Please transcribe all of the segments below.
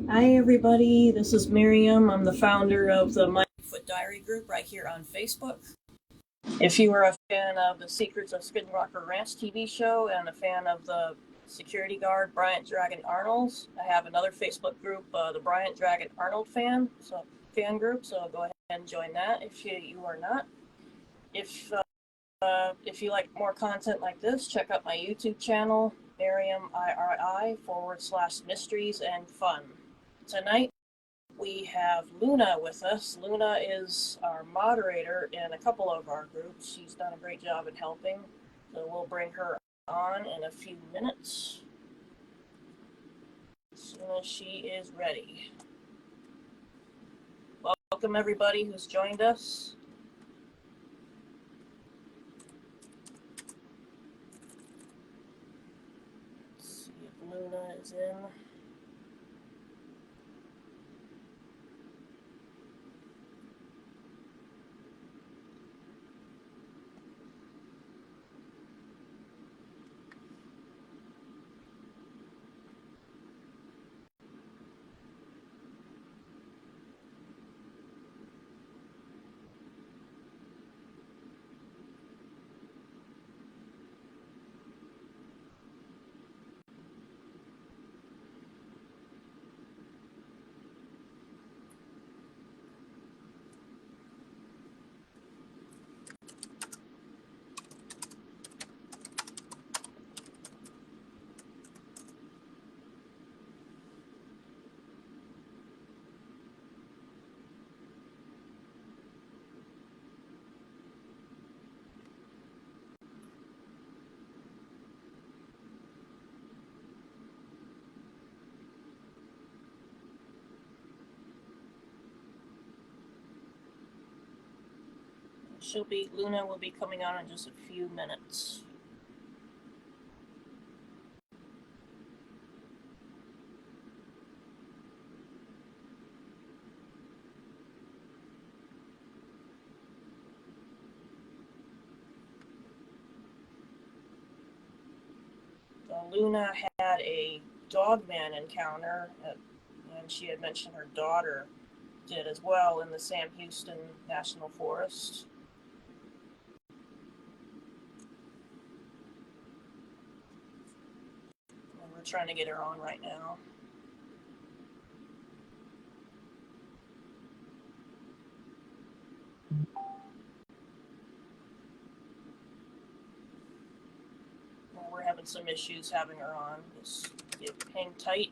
Hi everybody, this is Miriam. I'm the founder of the Bigfoot Diary group right here on Facebook. If you are a fan of the Secrets of Skid Rocker Ranch TV show and a fan of the security guard Bryant Dragon Arnold, I have another Facebook group, the Bryant Dragon Arnold Fan group. So go ahead and join that if you are not. If you like more content like this, check out my YouTube channel, Miriam IRI /mysteries and fun. Tonight we have Luna with us. Luna is our moderator in a couple of our groups. She's done a great job in helping. So we'll bring her on in a few minutes as soon as she is ready. Welcome everybody who's joined us. Let's see if Luna is in. Luna will be coming on in just a few minutes. Luna had a Dogman encounter, and she had mentioned her daughter did as well in the Sam Houston National Forest. And we're trying to get her on right now. Well, we're having some issues having her on. Just hang tight.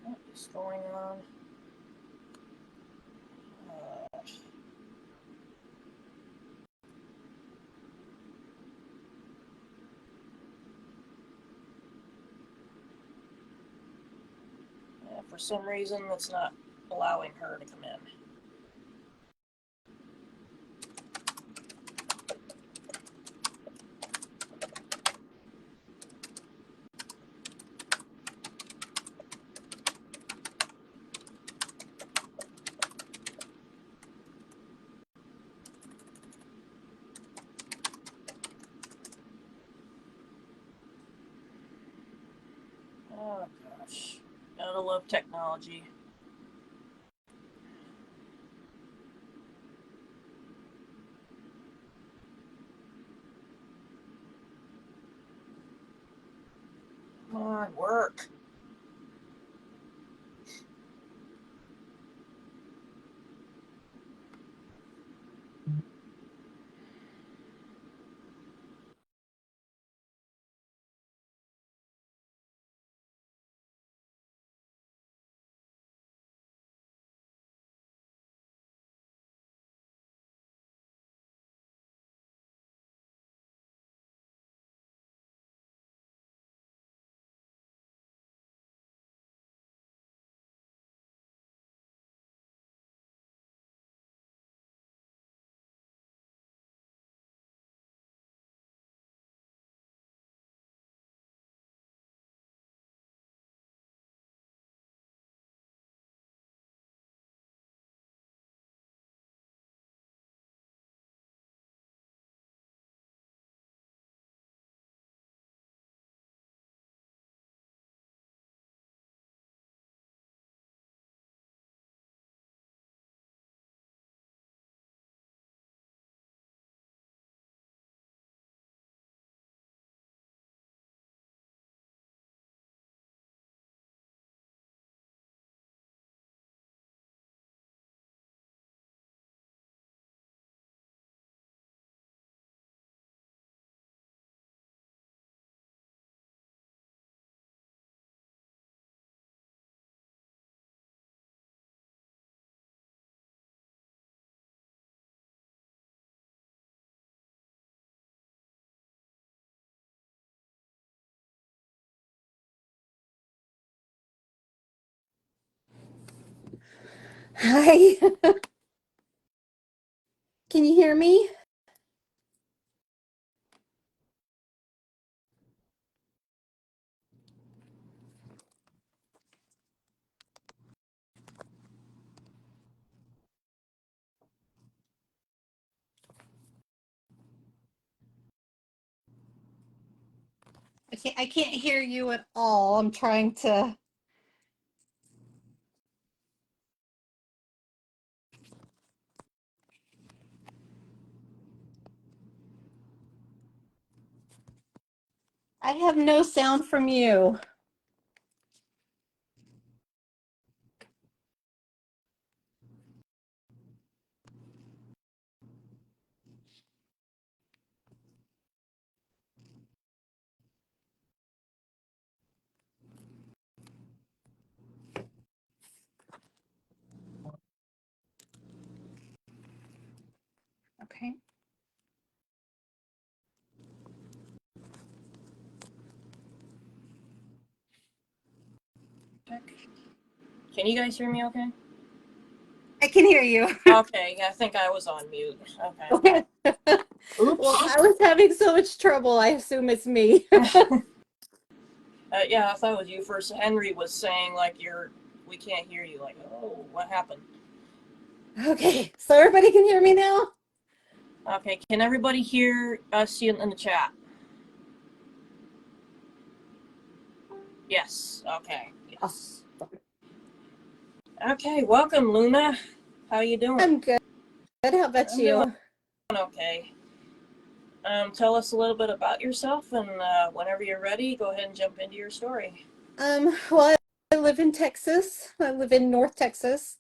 What is going on? For some reason, that's not allowing her to come in. Oh gosh, gotta love technology. Come on, work. Hi, can you hear me? I can't hear you at all. I'm trying to. I have no sound from you. Okay. Can you guys hear me okay? I can hear you. Okay, I think I was on mute. Okay. Okay. Well, Oops. I was having so much trouble. I assume it's me. Yeah, I thought it was you first. Henry was saying, like, we can't hear you. Like, oh, what happened? Okay, so everybody can hear me now? Okay, can everybody hear us in the chat? Yes. Okay. Yes. Okay, welcome, Luna. How you doing? I'm good. How about I'm doing you? okay. Tell us a little bit about yourself, and whenever you're ready, go ahead and jump into your story. Well, I live in Texas. I live in North Texas.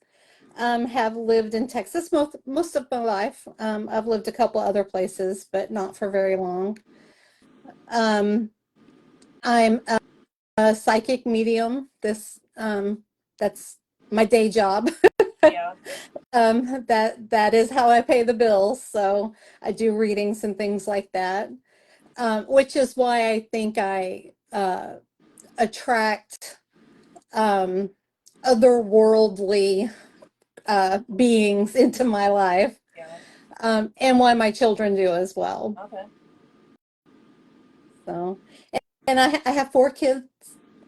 Have lived in Texas most of my life. I've lived a couple other places, but not for very long. Um, I'm a psychic medium. That's my day job. Yeah. That is how I pay the bills. So I do readings and things like that, which is why I think I attract um, otherworldly beings into my life, Yeah. and why my children do as well. Okay. So, and I have 4 kids,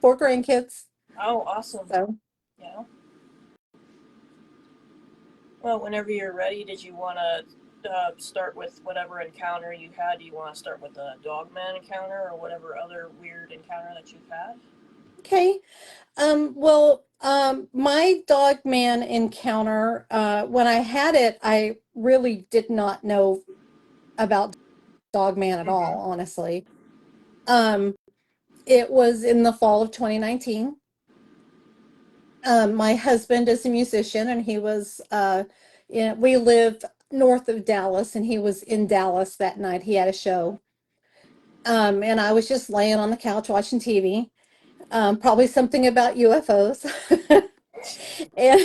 4 grandkids. Oh, awesome. So, Yeah. Well, whenever you're ready, did you want to start with whatever encounter you had? Do you want to start with the Dogman encounter or whatever other weird encounter that you've had? okay. Well, my dog man encounter, when I had it, I really did not know about dog man at all, Mm-hmm. honestly. Um, it was in the fall of 2019. My husband is a musician, and we live north of Dallas, and he was in Dallas that night. He had a show. And I was just laying on the couch watching TV, probably something about UFOs. And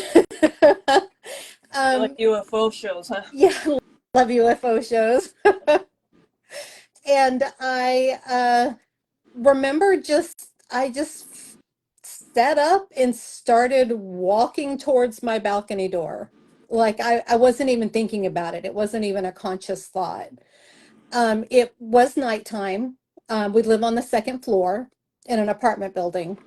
You like um, UFO shows, huh? yeah, love UFO shows. And remember I just set up and started walking towards my balcony door. Like I wasn't even thinking about it. It wasn't even a conscious thought. It was nighttime. We live on the second floor in an apartment building.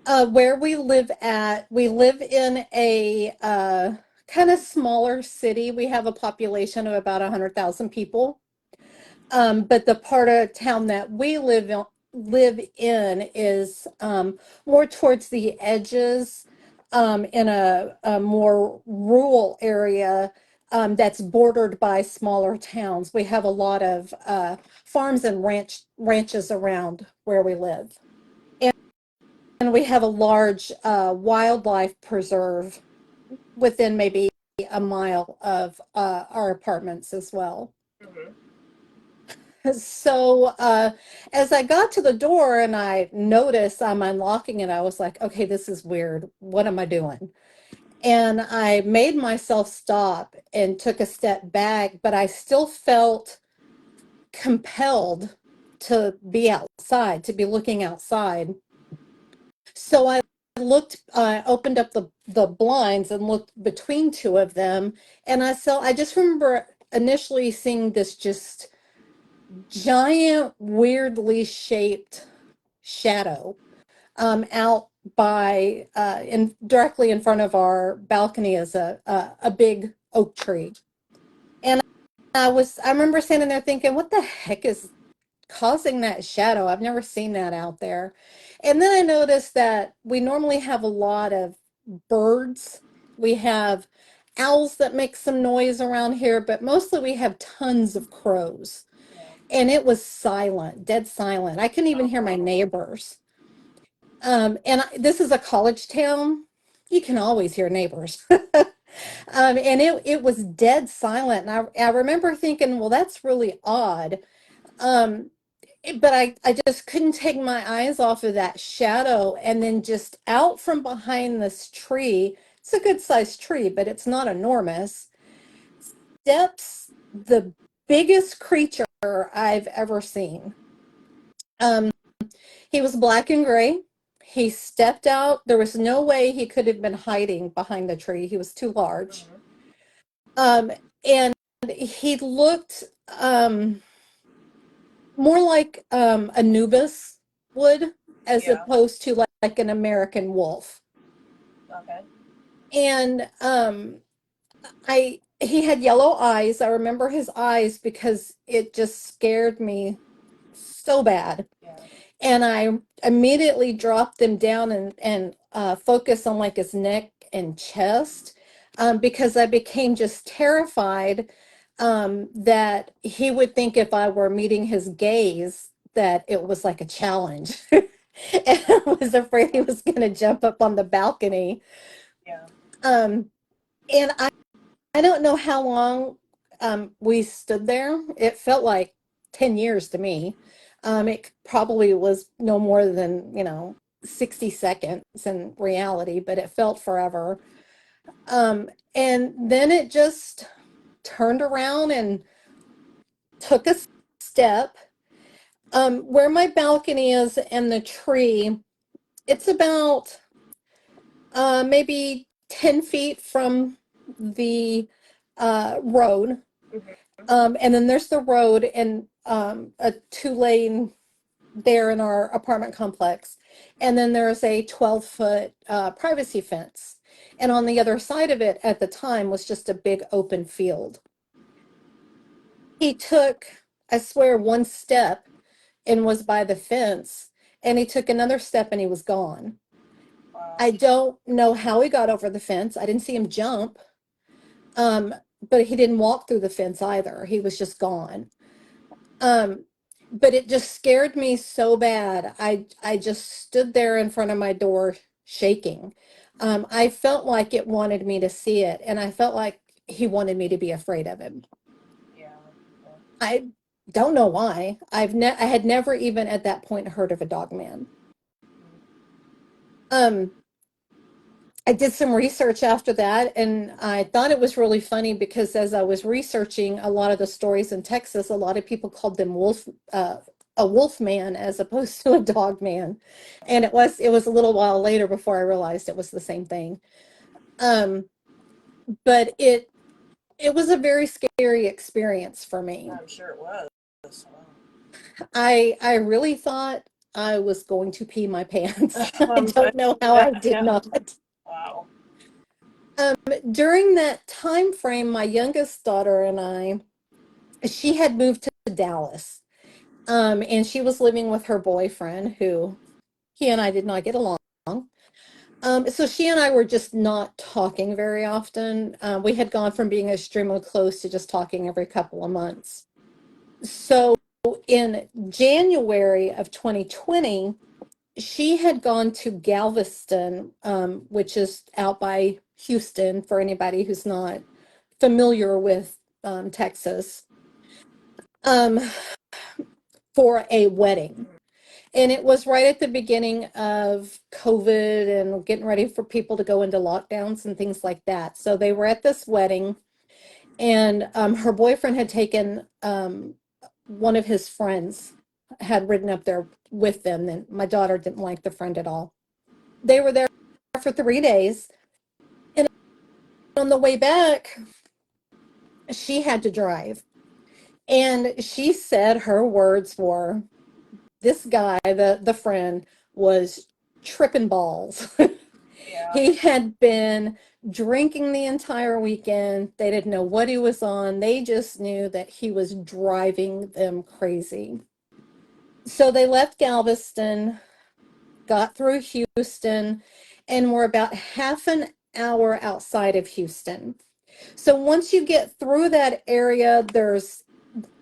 Where we live in a kind of smaller city. We have a population of about 100,000 people. But the part of town that we live in is more towards the edges, in a more rural area, that's bordered by smaller towns. We have a lot of farms and ranches around where we live, and we have a large wildlife preserve within maybe a mile of our apartments as well. Mm-hmm. So as I got to the door and I noticed I'm unlocking it, I was like, okay, this is weird. What am I doing? And I made myself stop and took a step back, but I still felt compelled to be outside, to be looking outside. So I opened up the blinds and looked between two of them, and I just remember initially seeing this just giant, weirdly shaped shadow out by in directly in front of our balcony is a big oak tree. And I remember standing there thinking, what the heck is causing that shadow? I've never seen that out there. And then I noticed that we normally have a lot of birds. We have owls that make some noise around here, but mostly we have tons of crows. And it was silent, dead silent. I couldn't even hear my neighbors. This is a college town. You can always hear neighbors. And it was dead silent. And I remember thinking, well, that's really odd. But I just couldn't take my eyes off of that shadow. And then just out from behind this tree, it's a good sized tree, but it's not enormous, steps the biggest creature I've ever seen. He was black and gray. He stepped out. There was no way he could have been hiding behind the tree. He was too large. And he looked more like Anubis would, as opposed to like an American wolf. Okay. And he had yellow eyes. I remember his eyes because it just scared me so bad. Yeah. And I immediately dropped them down and focused on like his neck and chest because I became just terrified that he would think if I were meeting his gaze that it was like a challenge. And I was afraid he was going to jump up on the balcony. Yeah. And I don't know how long we stood there. It felt like 10 years to me. It probably was no more than, 60 seconds in reality, but it felt forever. And then it just turned around and took a step. Where my balcony is and the tree, it's about maybe 10 feet from the road. And then there's the road and a 2-lane there in our apartment complex. And then there's a 12-foot privacy fence. And on the other side of it at the time was just a big open field. He took, I swear, one step and was by the fence. And he took another step and he was gone. Wow. I don't know how he got over the fence. I didn't see him jump. But he didn't walk through the fence either. He was just gone. But it just scared me so bad. I just stood there in front of my door shaking. I felt like it wanted me to see it, and I felt like he wanted me to be afraid of him. Yeah. I don't know why. I had never even at that point heard of a Dogman. I did some research after that, and I thought it was really funny because as I was researching a lot of the stories in Texas, a lot of people called them a wolf man as opposed to a dog man, and it was a little while later before I realized it was the same thing. But it was a very scary experience for me. I'm sure it was. Wow. I really thought I was going to pee my pants. I don't know how I did not. Wow. During that time frame, my youngest daughter and she had moved to Dallas, and she was living with her boyfriend, who he and I did not get along. So she and I were just not talking very often. We had gone from being extremely close to just talking every couple of months. So in January of 2020, she had gone to Galveston, which is out by Houston, for anybody who's not familiar with Texas, for a wedding. And it was right at the beginning of COVID and getting ready for people to go into lockdowns and things like that. So they were at this wedding, and her boyfriend had taken one of his friends, had ridden up there with them, and my daughter didn't like the friend at all. They were there for 3 days. And on the way back, she had to drive. And she said her words were, this guy, the friend, was tripping balls. Yeah. He had been drinking the entire weekend. They didn't know what he was on. They just knew that he was driving them crazy. So they left Galveston, got through Houston, and were about half an hour outside of Houston. So once you get through that area, there's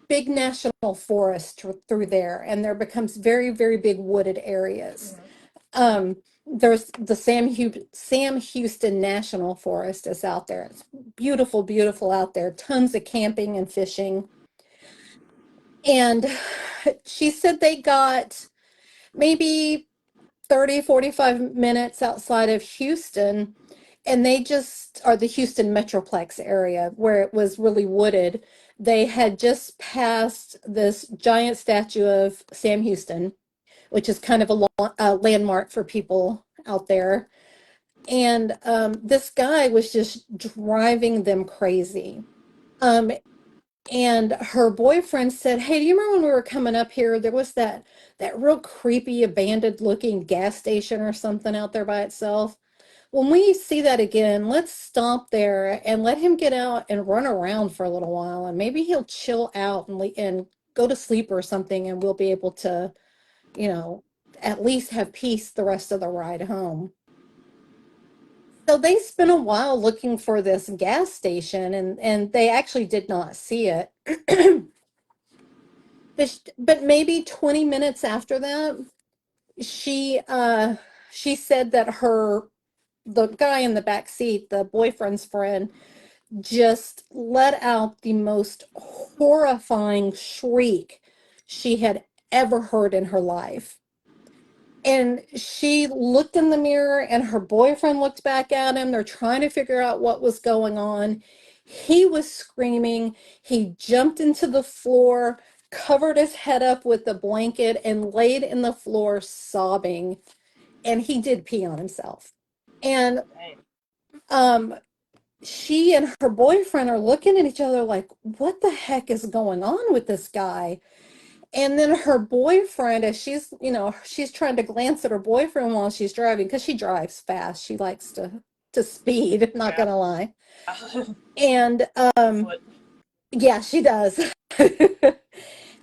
big national forest through there, and there becomes very, very big wooded areas. There's the Sam Houston National Forest is out there. It's beautiful, beautiful out there. Tons of camping and fishing. And she said they got maybe 30, 45 minutes outside of Houston, and they just are the Houston Metroplex area where it was really wooded. They had just passed this giant statue of Sam Houston, which is kind of a landmark for people out there. And this guy was just driving them crazy. Um, and her boyfriend said, "Hey, do you remember when we were coming up here? There was that real creepy, abandoned looking gas station or something out there by itself. When we see that again, let's stop there and let him get out and run around for a little while, and maybe he'll chill out and go to sleep or something, and we'll be able to, you know, at least have peace the rest of the ride home." So they spent a while looking for this gas station, and they actually did not see it. But maybe 20 minutes after that, she she said that the guy in the back seat, the boyfriend's friend, just let out the most horrifying shriek she had ever heard in her life. And she looked in the mirror, and her boyfriend looked back at him. They're trying to figure out what was going on. He was screaming. He jumped into the floor, covered his head up with the blanket, and laid in the floor sobbing. And he did pee on himself. And um, she and her boyfriend are looking at each other like, what the heck is going on with this guy? And then her boyfriend, as she's trying to glance at her boyfriend while she's driving, because she drives fast. She likes to speed, not Yeah. gonna lie. And Bigfoot. yeah, she does.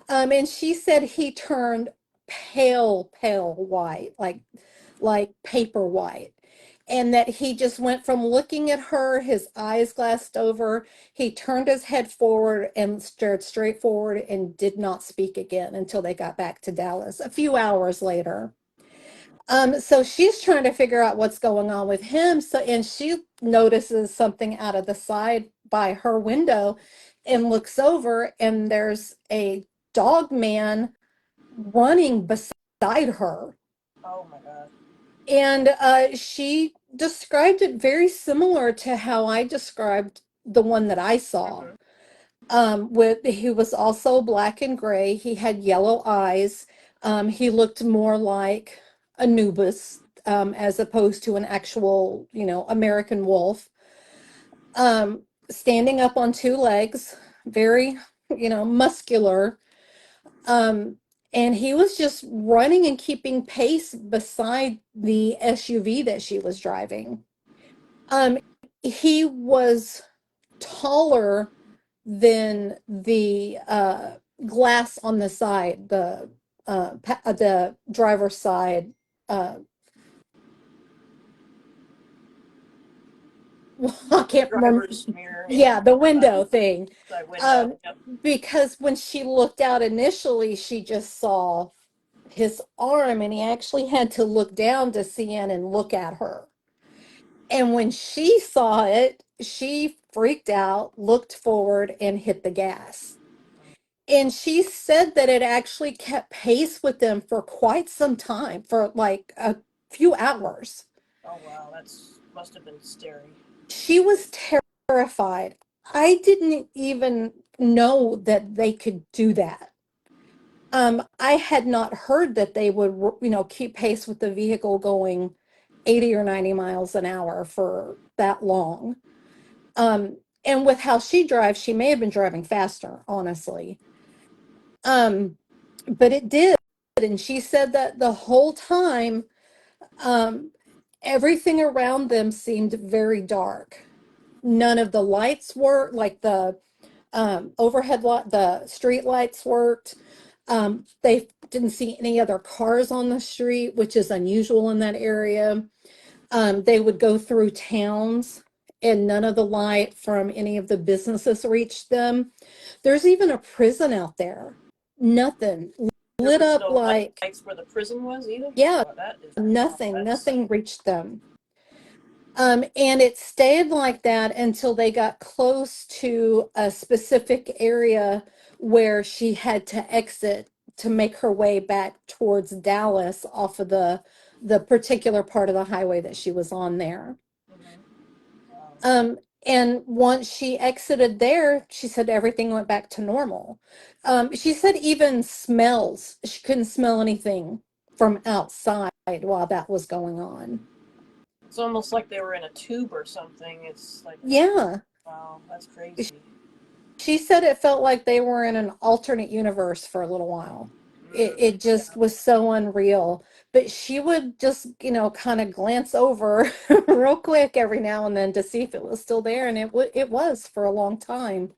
And she said he turned pale, pale white, like paper white. And that he just went from looking at her, his eyes glassed over, he turned his head forward and stared straight forward and did not speak again until they got back to Dallas a few hours later. So she's trying to figure out what's going on with him. And she notices something out of the side by her window and looks over, and there's a dog man running beside her. Oh my god. And she described it very similar to how I described the one that I saw. With he was also black and gray. He had yellow eyes. He looked more like Anubis, as opposed to an actual, American wolf. Standing up on two legs, very, muscular. Um, and he was just running and keeping pace beside the SUV that she was driving. Um, he was taller than the glass on the side, the driver's side. Uh, I can't remember. Driver's mirror. Yeah, the window thing. Side window. Yep. Because when she looked out initially, she just saw his arm, and he actually had to look down to see in and look at her. And when she saw it, she freaked out, looked forward, and hit the gas. And she said that it actually kept pace with them for quite some time, for like a few hours. Oh wow, that's must have been scary. She was terrified. I didn't even know that they could do that. I had not heard that they would, keep pace with the vehicle going 80 or 90 miles an hour for that long. And with how she drives, she may have been driving faster, honestly. But it did. And she said that the whole time, um, everything around them seemed very dark. None of the lights worked, like the overhead light, the street lights worked. They didn't see any other cars on the street, which is unusual in that area. They would go through towns and none of the light from any of the businesses reached them. There's even a prison out there. Nothing There lit was up no like, lights where the prison was either? yeah, Oh, that is, wow, nothing, that's, nothing reached them. And it stayed like that until they got close to a specific area where she had to exit to make her way back towards Dallas off of the particular part of the highway that she was on there. wow. And once she exited there, she said everything went back to normal. She said even smells, she couldn't smell anything from outside while that was going on. It's almost like they were in a tube or something. It's like, Yeah. wow, that's crazy. She said it felt like they were in an alternate universe for a little while. It just Yeah. was so unreal. But she would just, kind of glance over real quick every now and then to see if it was still there, and it was for a long time.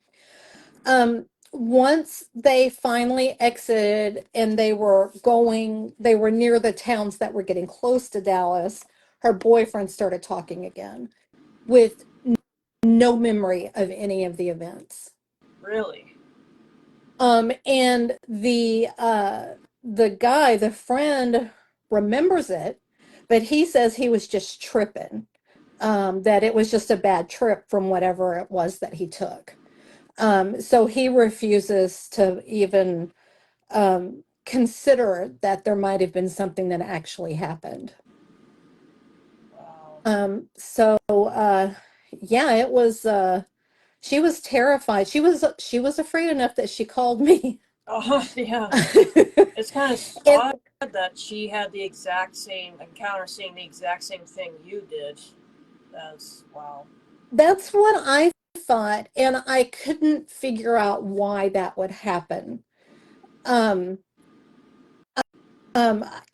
Once they finally exited and they were near the towns that were getting close to Dallas, her boyfriend started talking again with no memory of any of the events. Really? And the guy, the friend, remembers it, but he says he was just tripping. That it was just a bad trip from whatever it was that he took. So he refuses to even consider that there might have been something that actually happened. Wow. Yeah, it was. She was terrified. She was afraid enough that she called me. Oh, yeah. It's kind of And odd that she had the exact same encounter, seeing the exact same thing you did. That's, wow. that's what I thought, and I couldn't figure out why that would happen. Um,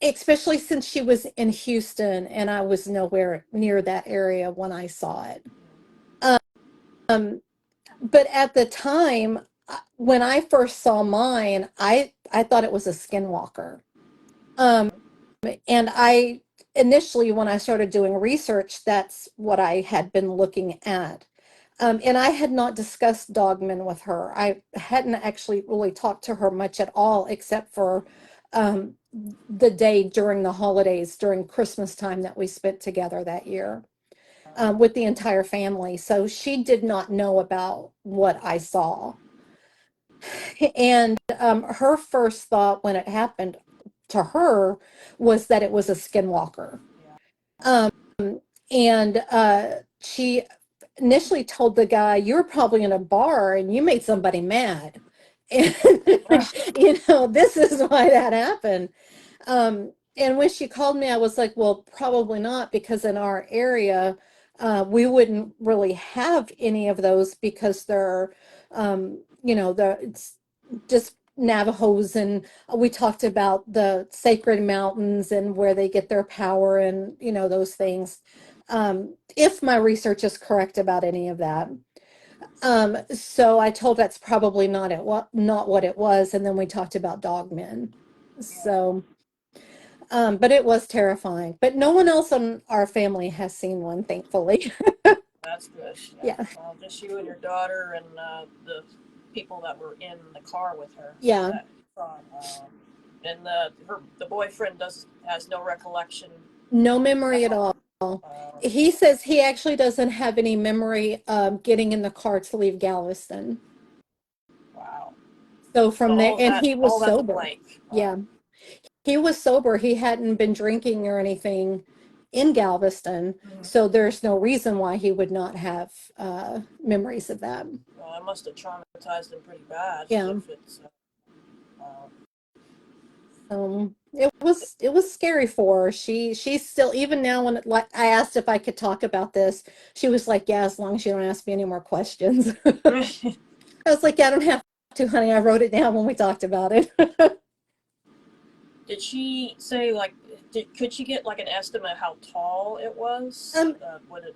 Especially since she was in Houston and I was nowhere near that area when I saw it. Um, but at the time, when I first saw mine, I thought it was a skinwalker. Um, and I initially, when I started doing research, that's what I had been looking at. And I had not discussed Dogman with her. I hadn't actually really talked to her much at all, except for the day during the holidays, during Christmas time that we spent together that year with the entire family. So she did not know about what I saw. And her first thought when it happened to her was that it was a skinwalker. Um, and she initially told the guy, "You're probably in a bar and you made somebody mad." And, Yeah. this is why that happened. And when she called me, I was like, well, probably not, because in our area, we wouldn't really have any of those because they're, it's just Navajos. And we talked about the sacred mountains and where they get their power and, those things. If my research is correct about any of that. So I told that's probably not what it was. And then we talked about dogmen. Yeah. So, but it was terrifying. But no one else in our family has seen one, thankfully. That's good. Yeah. Yeah. Well, just you and your daughter and the people that were in the car with her. Yeah. That, and the boyfriend has no recollection No at memory at all. all. He says he actually doesn't have any memory of getting in the car to leave Galveston. Wow. So So from there, and he was all that's sober. blank. Yeah. Wow. He was sober. He hadn't been drinking or anything in Galveston. Mhm. So there's no reason why he would not have memories of that. Well, that must have traumatized him pretty bad. Yeah. If it's wow. It was scary for her. She's still, even now, when like I asked if I could talk about this, she was like, "Yeah, as long as you don't ask me any more questions." I was like, "Yeah, I don't have to, honey. I wrote it down when we talked about it." Did she say like? Could she get like an estimate how tall it was? Um, Would it?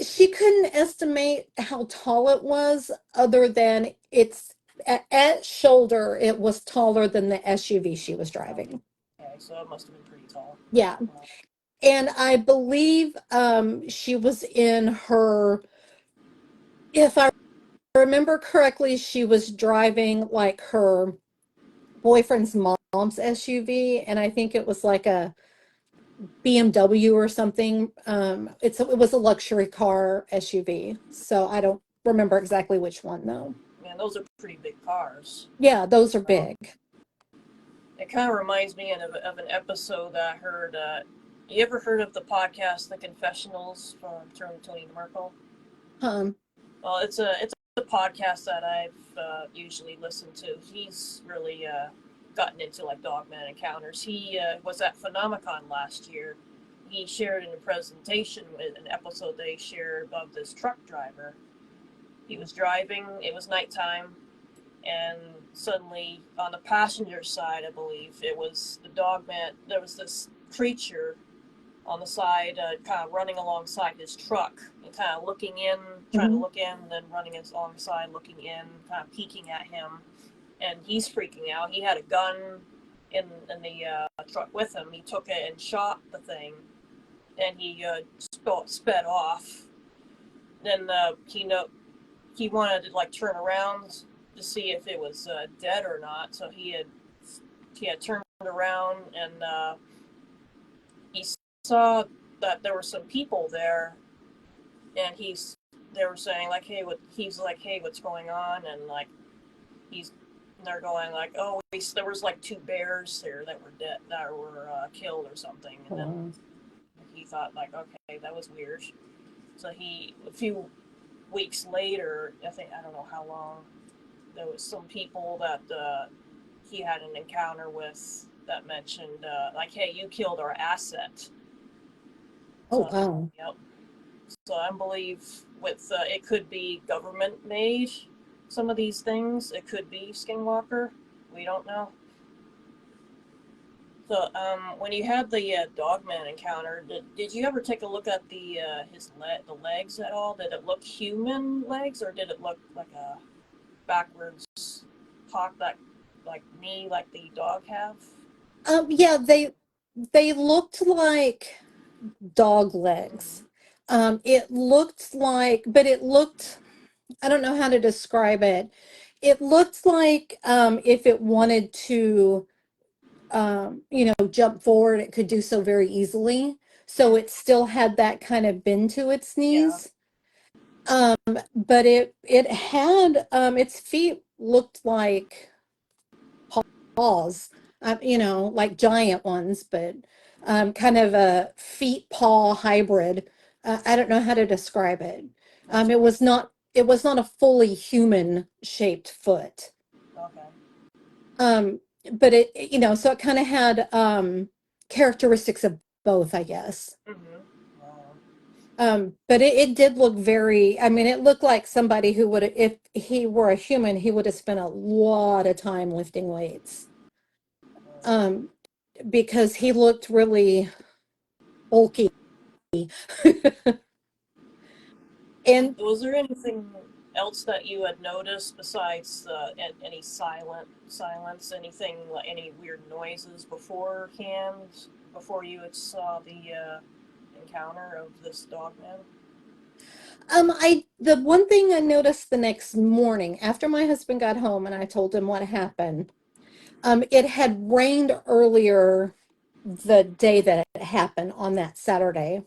she couldn't estimate how tall it was, other than at shoulder, it was taller than the SUV she was driving. Okay, so it must have been pretty tall. Yeah. And I believe she was in her, if I remember correctly, she was driving like her boyfriend's mom's SUV, and I think it was like a BMW or something. It was a luxury car SUV, so I don't remember exactly which one though. Man, those are pretty big cars. Yeah, those are So big. it kind of reminds me of an episode that I heard. You ever heard of the podcast The Confessionals from Tony Merkel? Um, Well, it's a podcast that I've usually listened to. He's really gotten into like Dogman encounters. He was at Phenomicon last year. He shared in a presentation with an episode they shared of this truck driver. He was driving. It was nighttime, and suddenly on the passenger side, I believe it was the Dogman. There was this creature on the side, kind of running alongside his truck and kind of looking in, trying to mhm. look in, and then running alongside, looking in, kind of peeking at him. And he's freaking out. He had a gun in the truck with him. He took it and shot the thing, and he sped off. Then he wanted to like turn around to see if it was dead or not. So he had turned around, and he saw that there were some people there, and they were saying like, hey, he's like, hey, what's going on? And like he's they're going like, oh, there was like two bears there that were dead, that were killed or something. And then Oh, he thought like, okay, that was weird. So a few weeks later, I don't know how long, there was some people that he had an encounter with that mentioned like, hey, you killed our asset. oh So wow. yep. So I believe with it could be government made. Some of these things, it could be Skinwalker. We don't know. So when you had the Dogman encounter, did you ever take a look at the legs at all? Did it look human legs, or did it look like a backwards hawk, that like knee, like the dog have? Yeah, they looked like dog legs. Mm-hmm. It looked like, but it looked, I don't know how to describe it. It looked like if it wanted to, jump forward, it could do so very easily. So it still had that kind of bend to its Yeah. knees. Um, but it had its feet looked like paws, like giant ones, but kind of a feet paw hybrid. I don't know how to describe it. Gotcha. It was not a fully human shaped foot. Okay. Um, but so it kind of had characteristics of both, I guess. Mm-hmm. Wow. But it did look very, I mean, it looked like somebody who would, if he were a human, he would have spent a lot of time lifting weights. Um, because he looked really bulky. And Was there anything else that you had noticed besides any silence, anything like any weird noises beforehand, before you had saw the encounter of this dog man? the one thing I noticed the next morning after my husband got home and I told him what happened, it had rained earlier the day that it happened on that Saturday.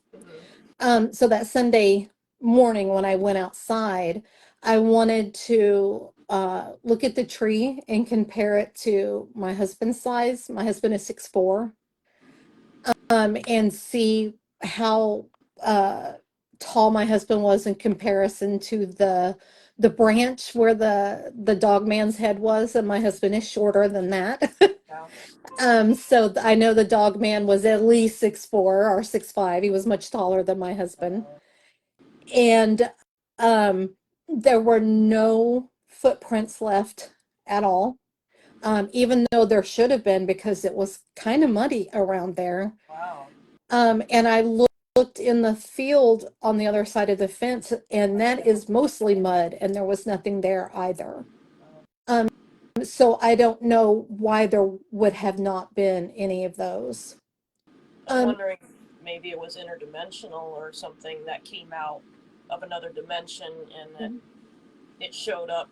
Mm-hmm. So that Sunday morning when I went outside, I wanted to look at the tree and compare it to my husband's size. My husband is 6'4", and see how uh, tall my husband was in comparison to the branch where the dog man's head was, and my husband is shorter than that. Yeah. So I know the Dogman was at least 6'4" or 6'5". He was much taller than my husband. And um, there were no footprints left at all, even though there should have been because it was kind of muddy around there. Wow. And I looked in the field on the other side of the fence, and that is mostly mud, and there was nothing there either. Um, so I don't know why there would have not been any of those. I'm Um, wondering if maybe it was interdimensional or something that came out of another dimension and it showed up,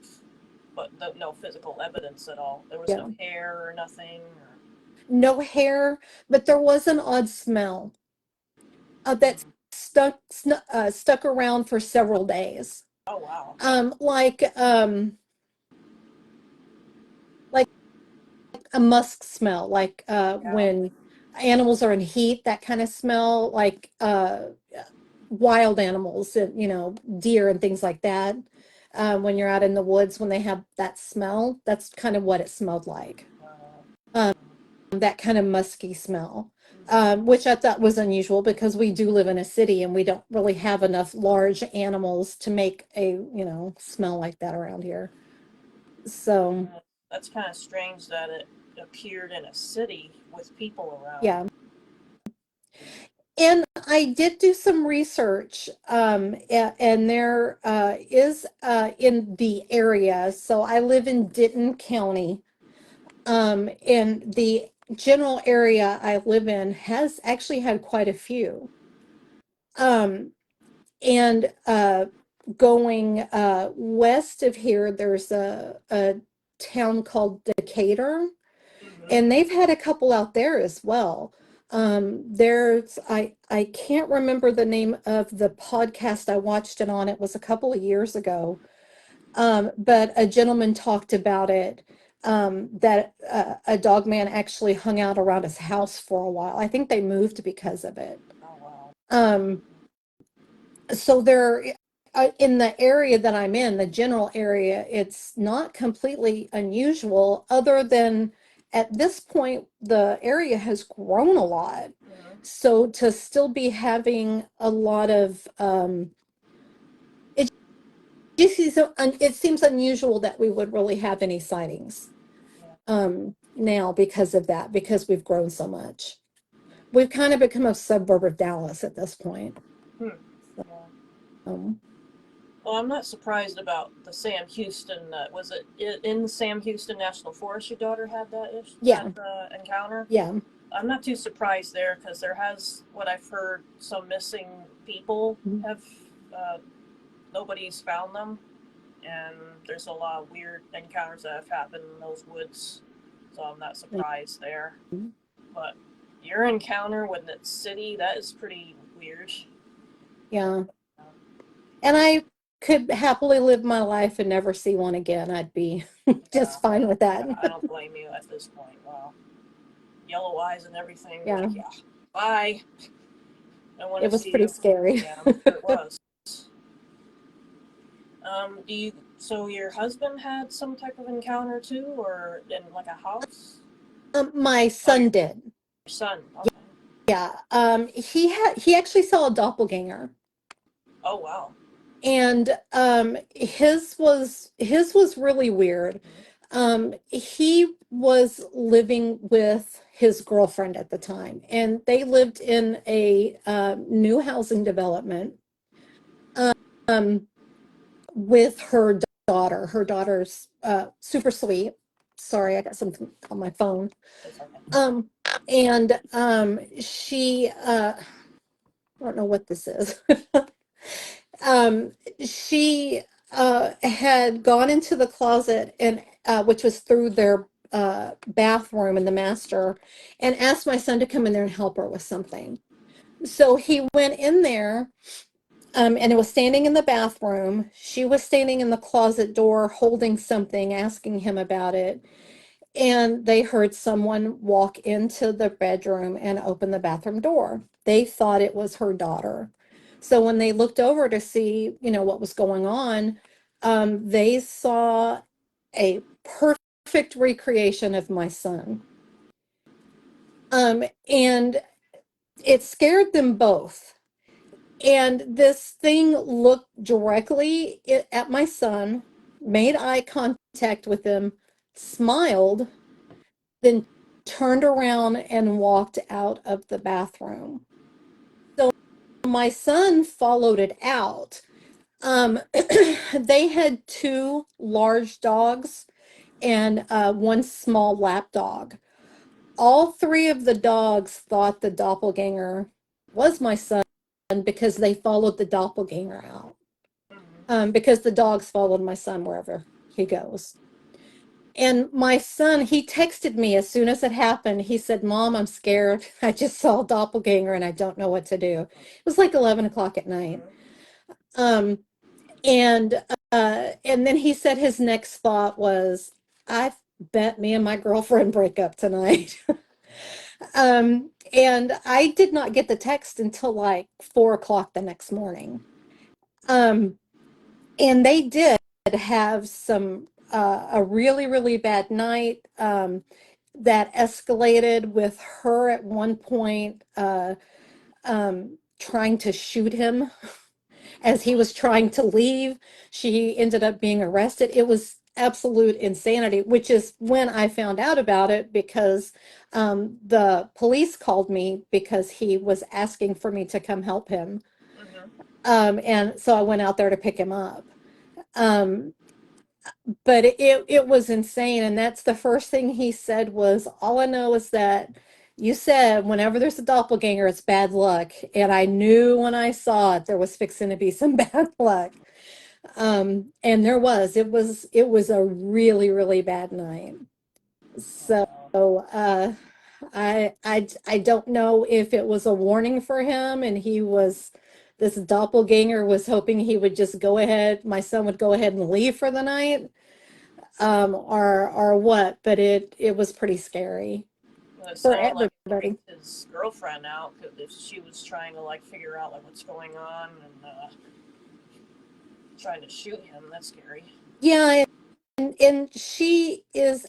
but no physical evidence at all. There was yeah, no hair or nothing. Or... no hair, but there was an odd smell that stuck around for several days. Oh wow. Like like a musk smell, like Yeah. when animals are in heat, that kind of smell, like wild animals, and deer and things like that. When you're out in the woods, when they have that smell, that's kind of what it smelled like. Um, that kind of musky smell, which I thought was unusual because we do live in a city and we don't really have enough large animals to make a, smell like that around here. So, That's kind of strange that it appeared in a city with people around. yeah. And I did do some research, and there is in the area. So I live in Denton County, and the general area I live in has actually had quite a few. Um, and going west of here, there's a town called Decatur, Mm-hmm. and they've had a couple out there as well. There's I can't remember the name of the podcast I watched it on. It was a couple of years ago. But a gentleman talked about it, that a dog man actually hung out around his house for a while. I think they moved because of it. Oh wow. Um, so there, in the area that I'm in, the general area, it's not completely unusual, other than at this point, the area has grown a lot. Mm-hmm. So to still be having a lot of, it just it seems unusual that we would really have any sightings now because of that, because we've grown so much. We've kind of become a suburb of Dallas at this point. Hmm. So, Yeah. um, Well, I'm not surprised about the Sam Houston. Was it in Sam Houston National Forest your daughter had yeah, encounter? yeah. I'm not too surprised there because there has what I've heard some missing people have uh, nobody's found them, and there's a lot of weird encounters that have happened in those woods. So I'm not surprised there. But your encounter with that city, that is pretty weird. Yeah. And I could happily live my life and never see one again. I'd be Yeah, just fine with that. I don't blame you at this point. Wow. Yellow eyes and everything. Yeah, Like, yeah, bye. I want it to was see pretty you. scary. Yeah, I'm sure it was. Do you? So your husband had some type of encounter too, or in like a house? My Oh, your son did. son. Okay. Yeah. He actually saw a doppelganger. Oh wow. And his was really weird. He was living with his girlfriend at the time, and they lived in a new housing development, um, with her daughter. Her daughter's super sweet. Sorry, I got something on my phone. It's okay. And she I don't know what this is. um, she had gone into the closet, and which was through their bathroom in the master, and asked my son to come in there and help her with something. So he went in there, and it was standing in the bathroom. She was standing in the closet door holding something, asking him about it. And they heard someone walk into the bedroom and open the bathroom door. They thought it was her daughter. So when they looked over to see, what was going on, they saw a perfect recreation of my son. And it scared them both. And this thing looked directly at my son, made eye contact with him, smiled, then turned around and walked out of the bathroom. So my son followed it out. They had two large dogs and one small lap dog. All three of the dogs thought the doppelganger was my son because they followed the doppelganger out. Because the dogs followed my son wherever he goes. And my son, he texted me as soon as it happened. He said, Mom, I'm scared. I just saw a doppelganger and I don't know what to do. It was like 11 o'clock at night. Um, and then he said his next thought was, I bet me and my girlfriend break up tonight. And I did not get the text until like 4 o'clock the next morning. And they did have a really, really bad night that escalated with her at one point trying to shoot him as he was trying to leave. She ended up being arrested. It was absolute insanity, which is when I found out about it because the police called me because he was asking for me to come help him. And so I went out there to pick him up. But it was insane. And that's the first thing he said was, all I know is that you said whenever there's a doppelganger, it's bad luck. And I knew when I saw it, there was fixing to be some bad luck. And there was, it was a really, really bad night. So, I don't know if it was a warning for him and this doppelganger was hoping he would just go ahead, my son would go ahead and leave for the night, or what, but it was pretty scary Well, it for sounded like it everybody. freaked his girlfriend out because she was trying to like figure out like what's going on and trying to shoot him. That's scary. Yeah, and she is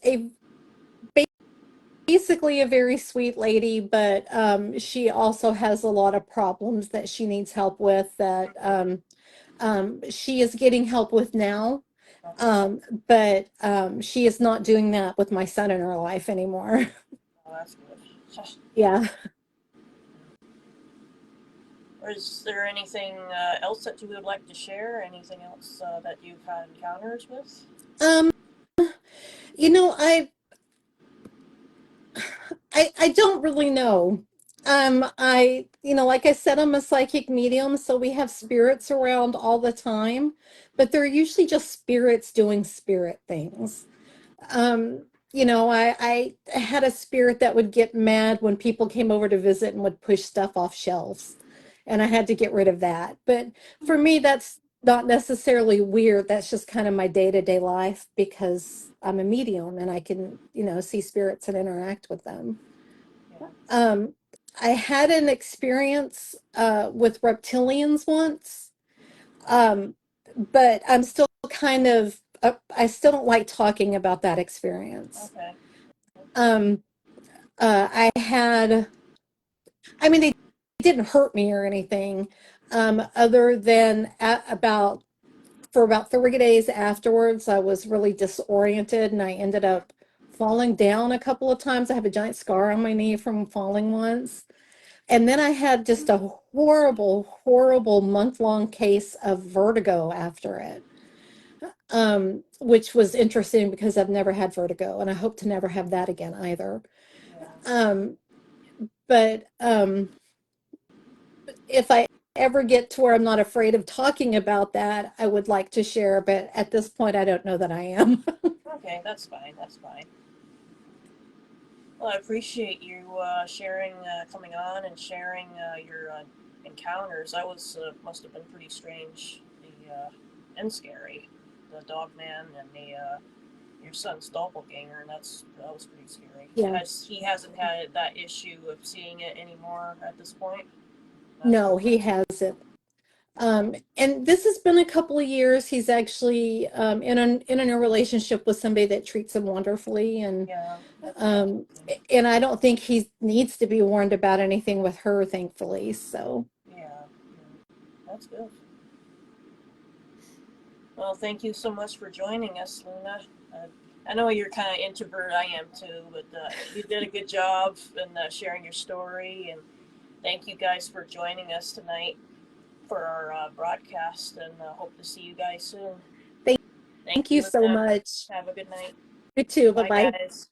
basically a very sweet lady, but she also has a lot of problems that she needs help with that she is getting help with now. But she is not doing that with my son in her life anymore. Oh, that's good. Yeah. Or is there anything else that you would like to share? Anything else that you've had encounters with? Um, you know, I don't really know. Like I said, I'm a psychic medium, so we have spirits around all the time, but they're usually just spirits doing spirit things. I had a spirit that would get mad when people came over to visit and would push stuff off shelves, and I had to get rid of that. But for me, that's not necessarily weird. That's just kind of my day-to-day life because I'm a medium and I can, see spirits and interact with them. Yeah. I had an experience with reptilians once, um, but I'm still I still don't like talking about that experience. Okay. Um, I mean, they didn't hurt me or anything, other than for about 3 days afterwards, I was really disoriented and I ended up falling down a couple of times. I have a giant scar on my knee from falling once. And then I had just a horrible, horrible month-long case of vertigo after it, which was interesting because I've never had vertigo and I hope to never have that again either. Yeah. Um, but if I ever get to where I'm not afraid of talking about that, I would like to share, but at this point, I don't know that I am. Okay, that's fine. That's fine. Well, I appreciate you sharing, coming on and sharing your encounters. That was must have been pretty strange, and scary. The Dogman and the your son's doppelganger, and that was pretty scary. Yeah. He hasn't had that issue of seeing it anymore at this point? No, he hasn't. And this has been a couple of years. He's actually in a new relationship with somebody that treats him wonderfully, Yeah, that's um, and I don't think he needs to be warned about anything with her, thankfully. So yeah, that's good. Well, thank you so much for joining us, Luna. I know you're kind of introvert. I am too, but you did a good job in sharing your story. And thank you guys for joining us tonight for our broadcast. And hope to see you guys soon. thank, Thank thank you, you so Luna. much. Have a good night. You too. Bye Bye, bye. guys.